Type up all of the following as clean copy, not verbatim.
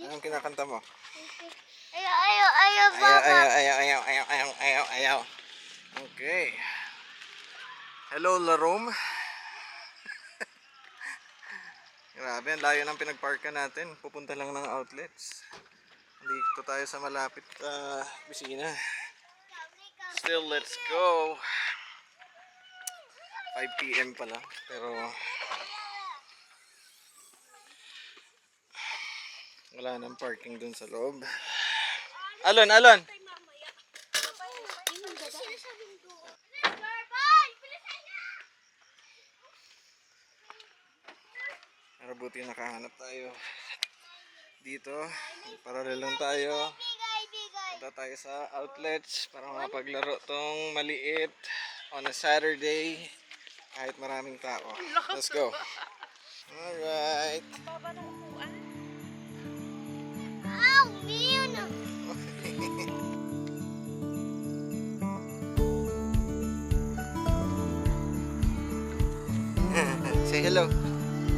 Anong kinakanta mo? Ayaw, Papa. Ayaw. Okay. Hello, Larome. Grabe, ang layo ng pinagparkan natin. Pupunta lang ng outlets. Dito tayo sa malapit bisina. Still, let's go. 5 PM pa lang. Pero wala nang parking dun sa loob. Alon! Pero buti nakahanap tayo dito. Paralel lang tayo. Punta tayo sa outlets para mapaglaro tong maliit on a Saturday kahit maraming tao. Let's go. Alright. Say hello.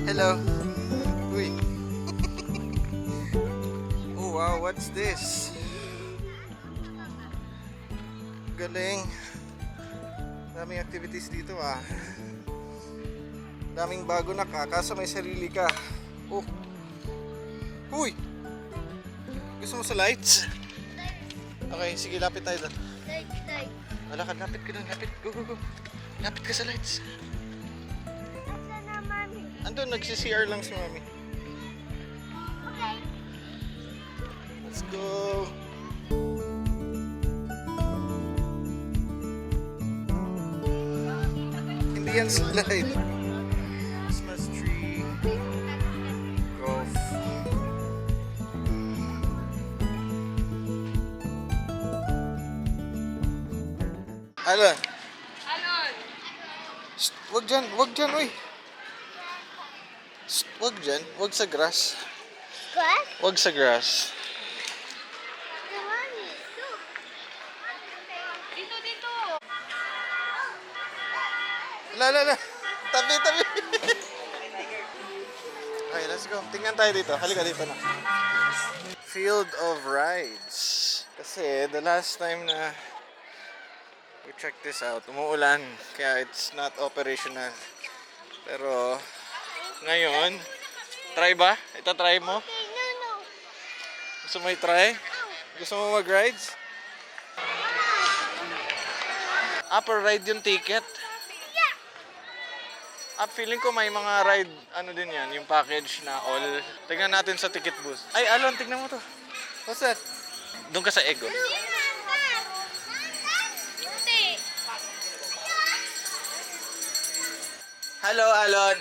Hello. Uy. Oh wow, what's this? Galing. Daming activities dito ah. Daming bago na ka, kaso may sarili ka. Oh. Uy. Gusto mo sa lights? Okay, sige, lapit tayo doon. Alakad, lapit ka doon, lapit. Go. Lapit ka sa lights. Andun, nagsi-CR lang si Mami. Okay. Let's go. Hindi yan slide. Christmas tree. Golf. Alon. Shh, wag dyan, uy. Shh, wag dyan, wag sa grass. Grass? Wag sa grass. Dito. La. Tabi. Okay, let's go. Tingnan tayo dito. Halika dito na. Field of Rides. Kasi the last time na we checked this out, umuulan. Kaya it's not operational. Pero ngayon, try ba? Ita-try mo? No. Gusto mo i-try? Gusto mo mag-rides? Per ride yung ticket. Feeling ko may mga ride, ano din yan, yung package na all. Tingnan natin sa ticket booth. Ay, Alon, tingnan mo to. What's that? Doon ka sa Ego. Hello, Alon.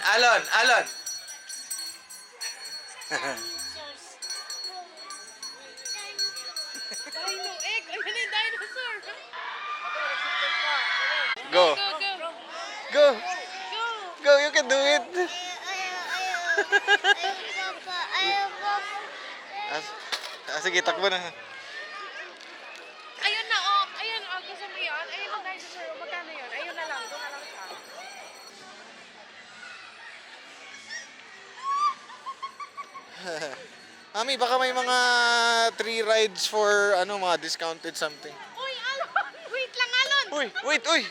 Dino egg! Ayun yung dinosaur! Go, you can do it. Sige, takbo na. Ayun na, gusto mo yun? Ayun ang dinosaur. Magkano yun? Ayun na lang. Doon na lang siya. Mami, baka may mga 3 rides for mga discounted something. Uy, Alon! Wait lang, Alon! Uy!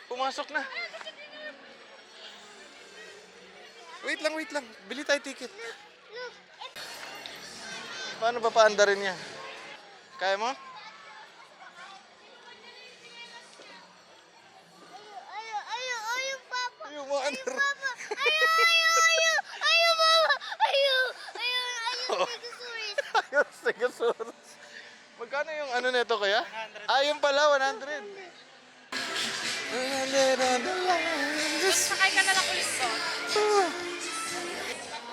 Pumasok na. Wait lang. Bili tayo ticket. Paano ba paandarin niya? Kaya mo? Ayaw, Papa! Ayaw mo, andar. Ayaw, Mama! Ayaw, Stegosaurus! Ayaw, Stegosaurus. Magkano yung nito kaya? Yung pala, 100. Sakay ka na lang ulit ko.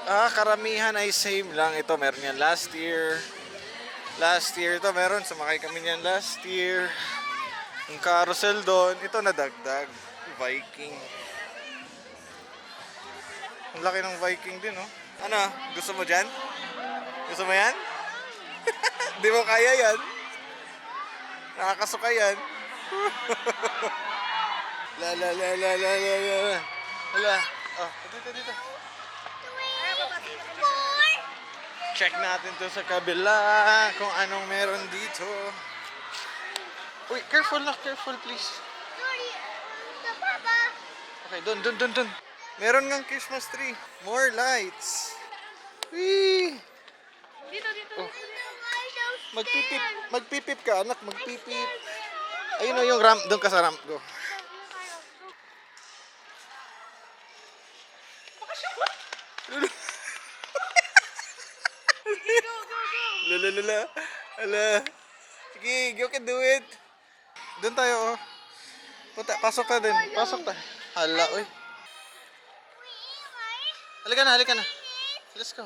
Karamihan ay same lang. Ito, meron yan last year. Last year ito, meron. Sumakay kami niyan last year. Yung carousel doon, ito nadagdag. Viking. Ang laki ng Viking din, oh. Ano? Gusto mo dyan? Gusto mo yan? Di mo kaya yan? Nakakasuka yan. La. Hala. Oh, dito. Check natin to sa kabila kung anong meron dito. Uy, careful na, careful please. Sorry, the papa. Okay, dun. Meron ngang Christmas tree. More lights. Whee! Dito. Oh. I don't Magpipip, magpipip ka anak, magpipip. Ayun o yung ramp, doon ka sa ramp, go. Lala. Ala. Sige, you can do it. Doon tayo, oh. Punta, pasok ka din. Pasok ta. Hala, oy. Halika na. Let's go.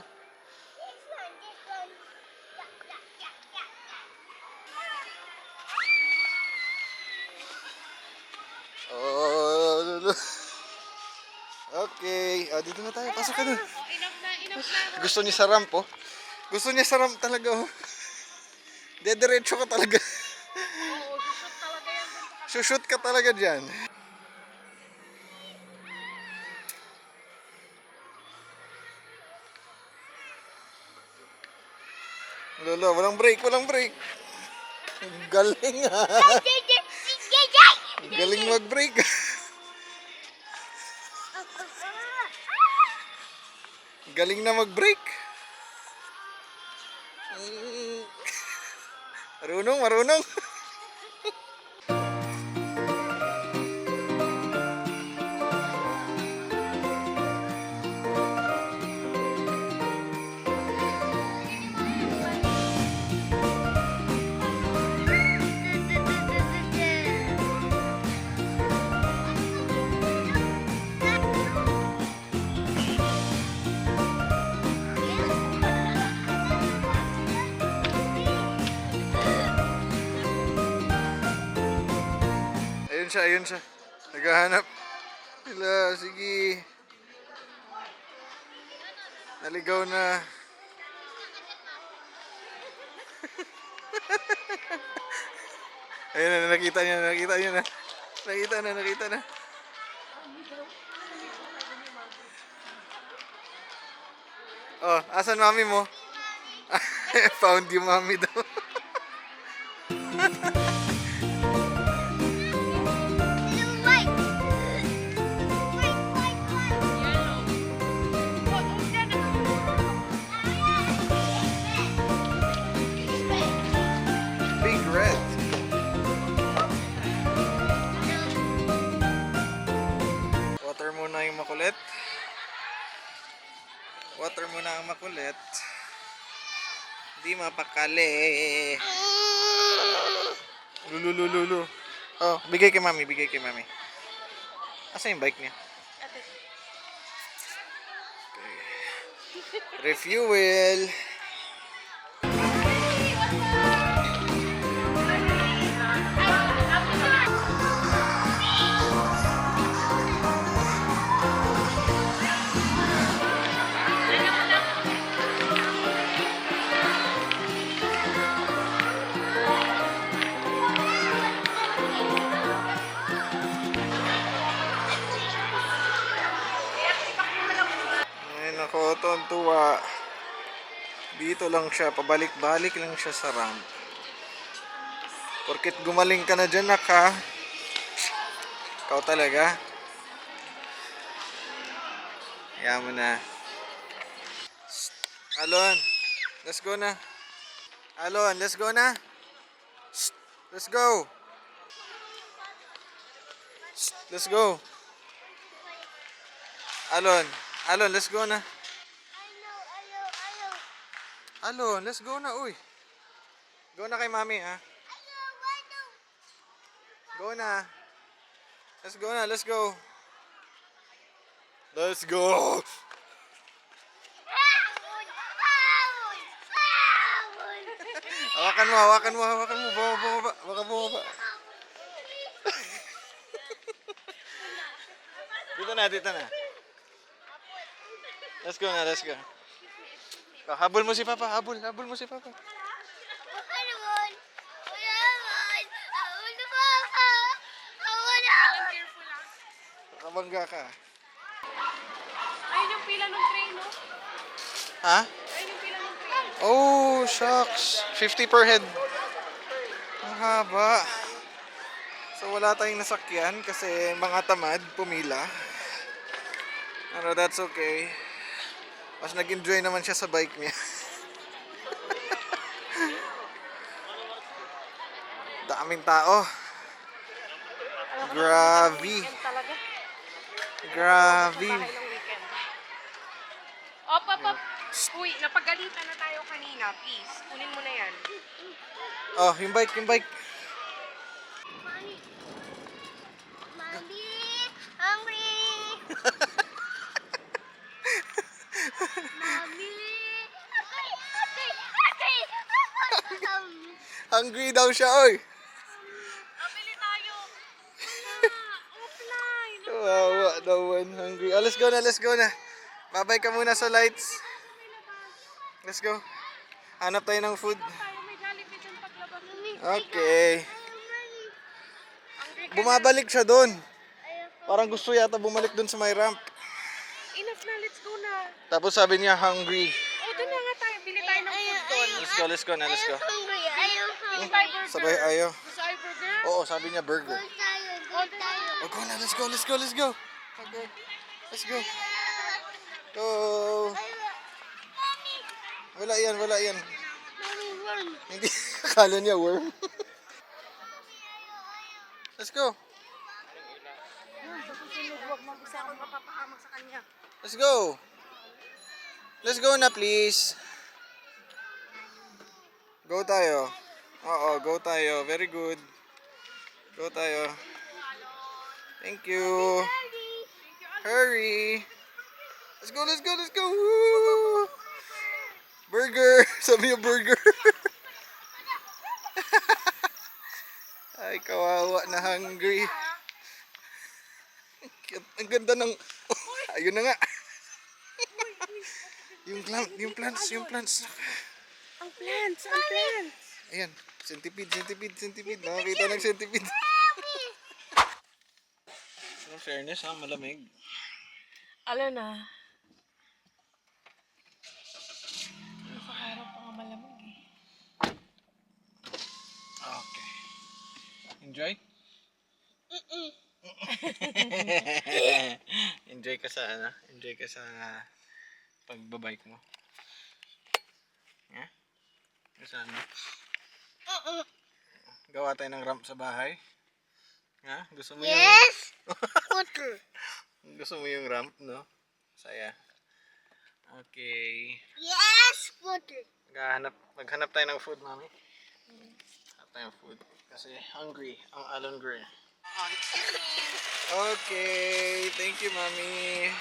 Oh, lala. Okay. Oh, dito na tayo. Pasok ka dun. Oh, enough na. Gusto niya sa ramp, oh. Gusto niya sa ramp talaga, oh. Dediretso ka talaga. Oo, sushoot talaga yan dun sa Shoot ka talaga dyan. Lolo, walang break. Galing ha. Galing mag-break. Galing na mag-break. Marunong. Ayun siya. Naghahanap. Hala, sige. Naligaw na. Ayun na, nakita niya na. Nakita na. Oh, asan mami mo? Found yung mami daw. Big red. Water muna yung makulit. Di mapakali. Lulu. Oh, bigay kay mami. Asa yung bike niya? Okay. Refuel. Ay nako, tuwa. Dito lang siya, pabalik-balik lang siya sa ramp. Porket gumaling ka na dyan, nak ha? Ikaw talaga. Kaya mo na. Alon, let's go na. Let's go. Let's go. Alon, let's go na. Alon, let's go na, uy. Go na kay mami, ha? Go na. Let's go. Let's go. Hawakan mo. Bumaba. Dito na. Let's go. Habol mo si Papa. careful lang. Kabangga ka. Ayun yung pila ng train, no? Ha? Ayun yung pila ng train. Oh, shucks. 50 per head. Ang haba. So wala tayong nasakyan kasi mga tamad pumila. Pero that's okay. Mas nag-enjoy naman siya sa bike niya. Daming tao. Grabe. Weekend talaga. Grabe. Bahay ng weekend. Op, op, op. Uy, napagalitan na tayo kanina. Please, kunin mo na yan. Oh, yung bike, yung bike. Mommy. Mommy. Hungry. Mommy. Hungry daw siya, oy. Abili tayo. Offline. Kawawa naman, hungry. Oh, let's go na, let's go na. Babay ka muna sa lights. Let's go. Hanap tayo ng food. Tayo may Jollibee dyan paglabas. Okay. Hungry ka Bumabalik siya doon. Parang gusto yata bumalik doon sa may ramp. na. Enough na, let's go na. Tapos sabi niya, hungry. O, doon na nga tayo. Bili tayo ng food doon. Let's go na, let's go. Hungry. I'm hungry. Thai burger. Sabay ayo. Gusto ay burger? Oo, sabi niya burger. Go tayo. Oh, go na, let's go, let's go, let's go. Okay. Let's go. Go. Mommy. Wala yan, wala yan. Mommy, worm. Hindi, akala niya worm. Let's go. Sa susunod, huwag mag-isa akong mapapahamak sa kanya. Let's go. Let's go na, please. Go tayo. Oo, go tayo. Very good. Go tayo. Thank you. Hurry. Let's go, let's go, let's go. Woo! Burger. Sabi niya burger. Ay, kawawa na hungry. Ang ganda ng... Ayun na nga. Yung plants. Ang plants, ang plants. Ayan, centipede. Nakakita ng centipede. In fairness ha, malamig. Alam na. Sa harap pa nga malamig eh. Okay. Enjoy? Enjoy ka sa ano? Enjoy ka sa pagbabike mo. Ha? Saan mo? Gawa tayo ng ramp sa bahay. Ha? Gusto mo yung... Yes. Scooter. Gusto mo yung ramp, no? Saya. Okay. Yes, scooter. Maghanap tayo ng food, mami. Hanap tayo ng food. Kasi hungry. Ang Alon Gray. Okay. Thank you, mami.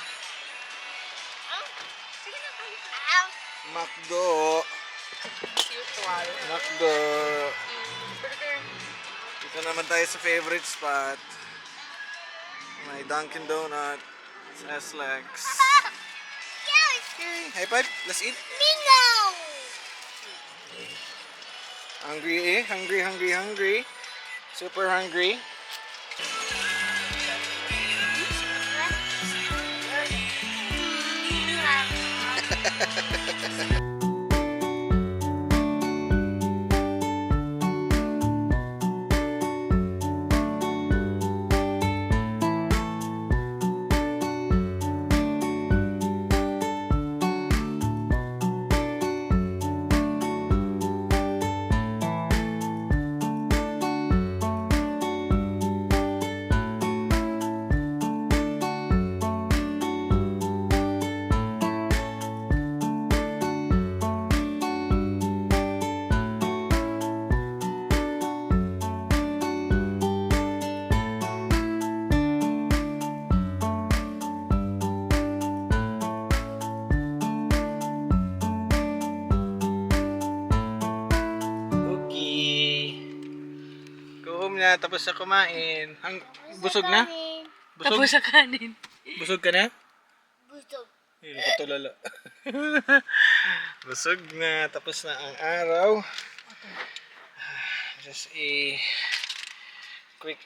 Sige na, tayo. Macdo. Usual. Macdo. Burger. Dito naman tayo sa favorite spot. May Dunkin' Donuts. S-Lex. Yes. Okay. High five. Let's eat. Bingo. Hungry eh. Hungry. Super hungry. Na, tapos na kumain. Busog na? Busog? Tapos sa kanin. Busog ka na? Busog. Ay, nakatulala. Busog na. Tapos na ang araw. Just a quick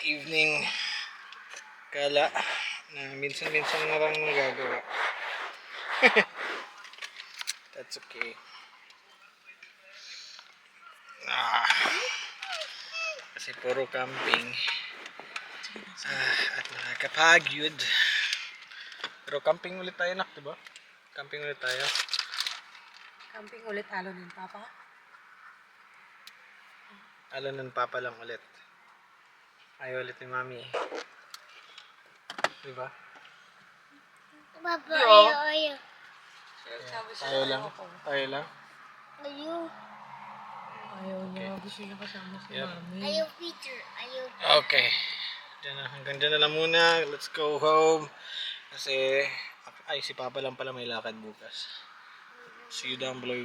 evening gala na minsan-minsan na lang nagagawa. That's okay. Ah, kasi puro camping. At nakakapagod. Pero camping ulit tayo, nak, diba? Camping ulit tayo. Camping ulit, halo ng papa. Alam ng papa lang ulit. Ayaw ulit ni mami. Diba? Papa, Yo. ayaw. Tayo lang. Tayo lang. Ayaw. Ayaw niya, gusto niya kasama si Yep. mami. Ayaw, Peter. Ayaw. Okay. Diyan na, hanggang dyan na lang muna. Let's go home. Kasi, ay, si Papa lang pala may lakad bukas. See you down below.